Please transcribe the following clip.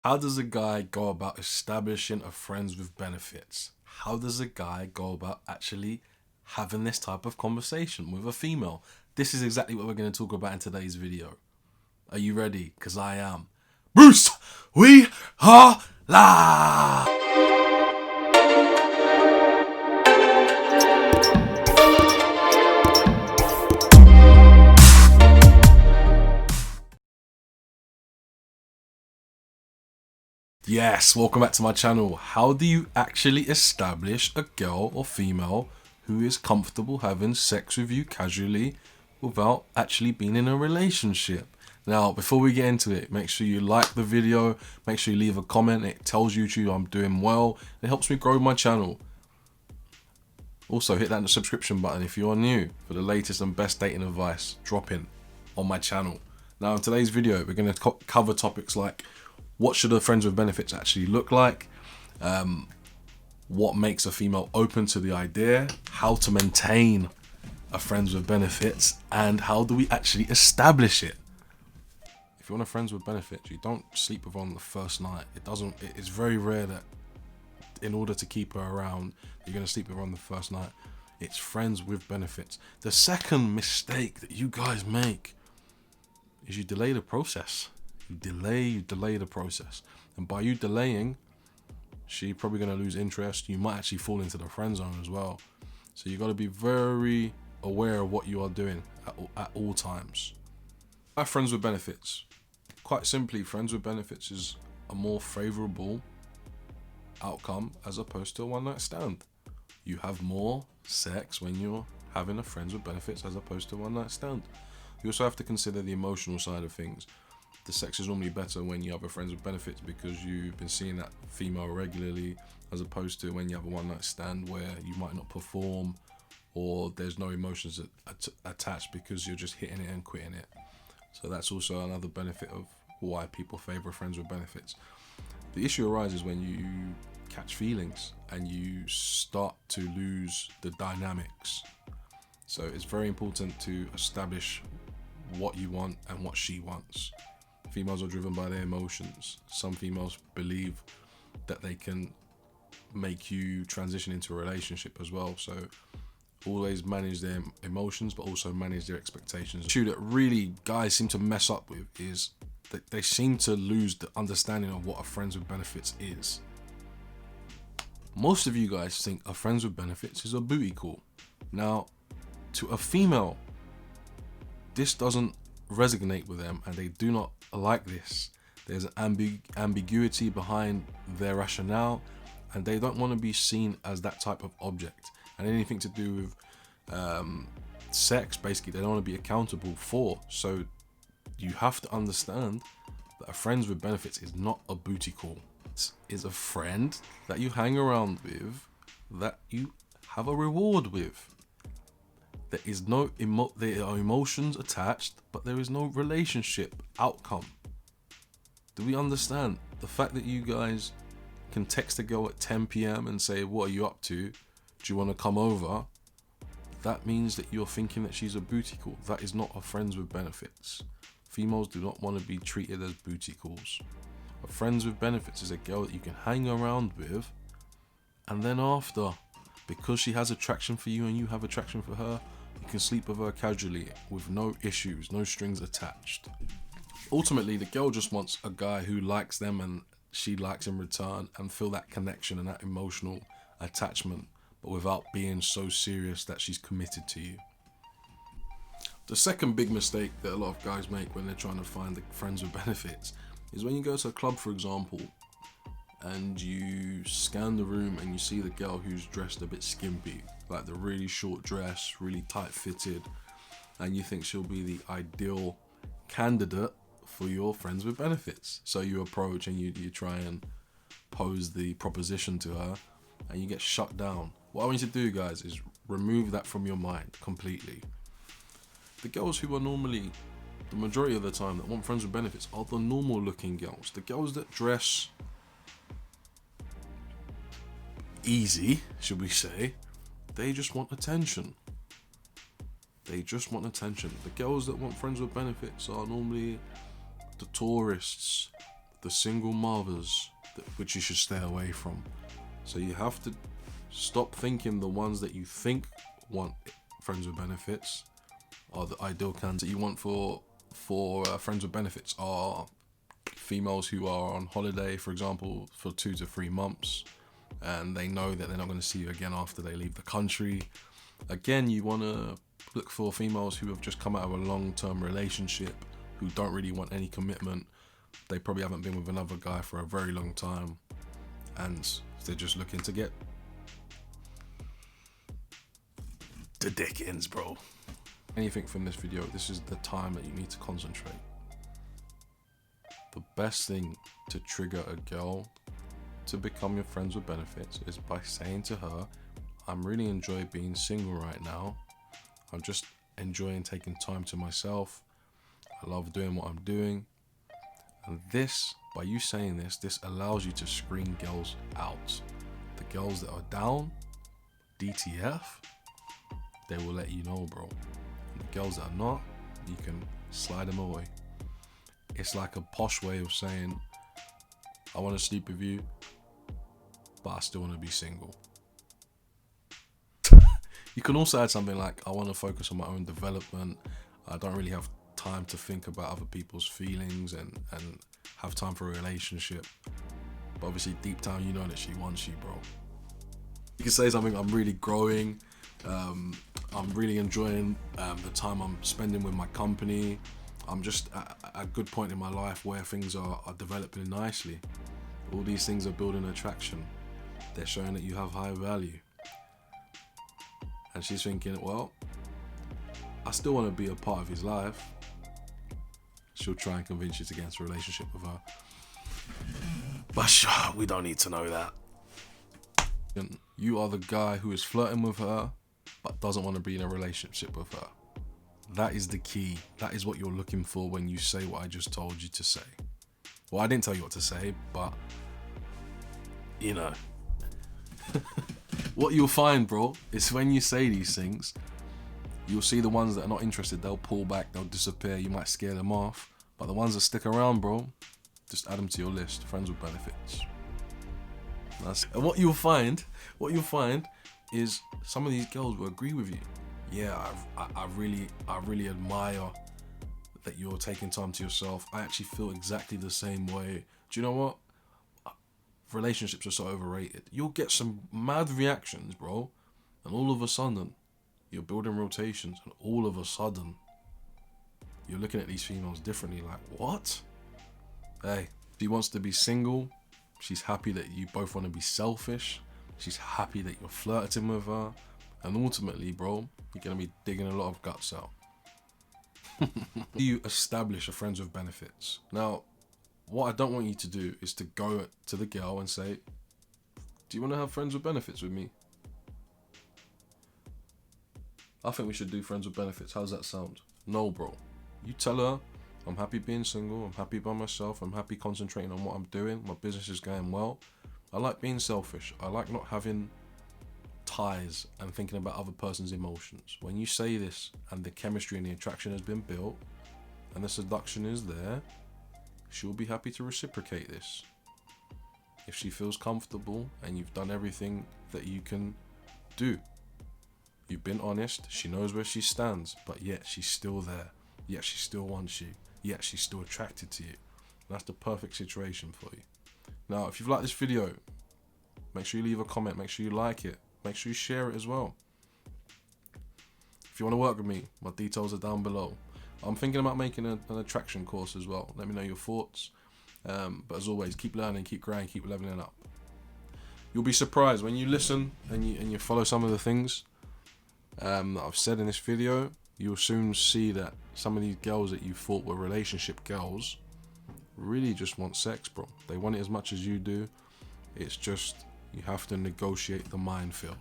How does a guy go about establishing a friends with benefits? How does a guy go about actually having this type of conversation with a female? This is exactly what we're going to talk about in today's video. Are you ready? Because I am. Bruce, we are live! Yes, welcome back to my channel. How do you actually establish a girl or female who is comfortable having sex with you casually without actually being in a relationship? Now, before we get into it, make sure you like the video, make sure you leave a comment. It tells YouTube I'm doing well. It helps me grow my channel. Also, hit that subscription button if you are new for the latest and best dating advice dropping on my channel. Now, in today's video, we're going to cover topics like what should a friends with benefits actually look like, what makes a female open to the idea, how to maintain a friends with benefits, and how do we actually establish it. If you want a friends with benefits, you don't sleep with her on the first night. It's very rare that in order to keep her around, you're going to sleep with her on the first night. It's friends with benefits. The second mistake that you guys make is you delay the process. You delay the process. And by you delaying, she's probably going to lose interest. You might actually fall into the friend zone as well. So you got to be very aware of what you are doing at all times. Our friends with benefits. Quite simply, friends with benefits is a more favorable outcome as opposed to a one-night stand. You have more sex when you're having a friends with benefits as opposed to a one-night stand. You also have to consider the emotional side of things. The sex is normally better when you have a friends with benefits because you've been seeing that female regularly, as opposed to when you have a one-night stand where you might not perform or there's no emotions attached because you're just hitting it and quitting it. So that's also another benefit of why people favor friends with benefits. The issue arises when you catch feelings and you start to lose the dynamics. So it's very important to establish what you want and what she wants. Females are driven by their emotions. Some females believe that they can make you transition into a relationship as well. So always manage their emotions, but also manage their expectations. The issue that really guys seem to mess up with is that they seem to lose the understanding of what a friends with benefits is. Most of you guys think a friends with benefits is a booty call. Now, to a female, this doesn't resonate with them and they do not like this. There's an ambiguity behind their rationale and they don't want to be seen as that type of object. And anything to do with sex, basically, they don't want to be accountable for. So you have to understand that a friends with benefits is not a booty call. It is a friend that you hang around with, that you have a reward with. There is no there are emotions attached, but there is no relationship outcome. Do we understand? The fact that you guys can text a girl at 10 p.m. and say, "What are you up to? Do you want to come over?" That means that you're thinking that she's a booty call. That is not a friends with benefits. Females do not want to be treated as booty calls. A friends with benefits is a girl that you can hang around with, and then after, because she has attraction for you and you have attraction for her, you can sleep with her casually with no issues, no strings attached. Ultimately, the girl just wants a guy who likes them and she likes in return and feel that connection and that emotional attachment, but without being so serious that she's committed to you. The second big mistake that a lot of guys make when they're trying to find the friends with benefits is when you go to a club, for example, and you scan the room and you see the girl who's dressed a bit skimpy, like the really short dress, really tight fitted, and you think she'll be the ideal candidate for your friends with benefits. So you approach and you try and pose the proposition to her and you get shut down. What I want you to do, guys, is remove that from your mind completely. The girls who are normally, the majority of the time, that want friends with benefits are the normal looking girls. The girls that dress easy, should we say, they just want attention. They just want attention. The girls that want friends with benefits are normally the tourists, the single mothers which you should stay away from. So you have to stop thinking the ones that you think want friends with benefits are the ideal candidates that you want for friends with benefits are females who are on holiday, for example, for 2 to 3 months, and they know that they're not going to see you again after they leave the country. Again, you want to look for females who have just come out of a long-term relationship, who don't really want any commitment. They probably haven't been with another guy for a very long time, and they're just looking to get the dickens, bro. Anything from this video, this is the time that you need to concentrate. The best thing to trigger a girl to become your friends with benefits is by saying to her, I'm really enjoying being single right now. I'm just enjoying taking time to myself. I love doing what I'm doing. And this, by you saying this allows you to screen girls out. The girls that are down, DTF, they will let you know, bro. And the girls that are not, you can slide them away. It's like a posh way of saying, I want to sleep with you, but I still want to be single. You can also add something like, I want to focus on my own development. I don't really have time to think about other people's feelings and have time for a relationship. But obviously deep down, you know that she wants you, bro. You can say something, I'm really growing. I'm really enjoying the time I'm spending with my company. I'm just at a good point in my life where things are developing nicely. All these things are building attraction. They're showing that you have high value. And she's thinking, well, I still want to be a part of his life. She'll try and convince you to get into a relationship with her. But sure, we don't need to know that. You are the guy who is flirting with her, but doesn't want to be in a relationship with her. That is the key. That is what you're looking for when you say what I just told you to say. Well, I didn't tell you what to say, but you know. What you'll find, bro, is when you say these things, you'll see the ones that are not interested, they'll pull back, they'll disappear, you might scare them off. But the ones that stick around, bro, just add them to your list, friends with benefits. And what you'll find is some of these girls will agree with you. Yeah, I really admire that you're taking time to yourself. I actually feel exactly the same way. Do you know what? Relationships are so overrated. You'll get some mad reactions, bro. And all of a sudden, you're building rotations. And all of a sudden, you're looking at these females differently. Like, what? Hey, she wants to be single. She's happy that you both want to be selfish. She's happy that you're flirting with her. And ultimately, bro, you're going to be digging a lot of guts out. You establish a friends with benefits. Now, what I don't want you to do is to go to the girl and say, do you want to have friends with benefits with me? I think we should do friends with benefits. How's that sound? No, bro. You tell her, I'm happy being single. I'm happy by myself. I'm happy concentrating on what I'm doing. My business is going well. I like being selfish. I like not having ties and thinking about other person's emotions. When you say this and the chemistry and the attraction has been built and the seduction is there, she'll be happy to reciprocate this. If she feels comfortable and you've done everything that you can do. You've been honest, she knows where she stands, but yet she's still there. Yet she still wants you. Yet she's still attracted to you. That's the perfect situation for you. Now, if you've liked this video, make sure you leave a comment, make sure you like it, make sure you share it as well. If you want to work with me, my details are down below. I'm thinking about making an attraction course as well. Let me know your thoughts. But as always, keep learning, keep growing, keep leveling up. You'll be surprised when you listen and you follow some of the things that I've said in this video. You'll soon see that some of these girls that you thought were relationship girls really just want sex, bro. They want it as much as you do. It's just you have to negotiate the minefield.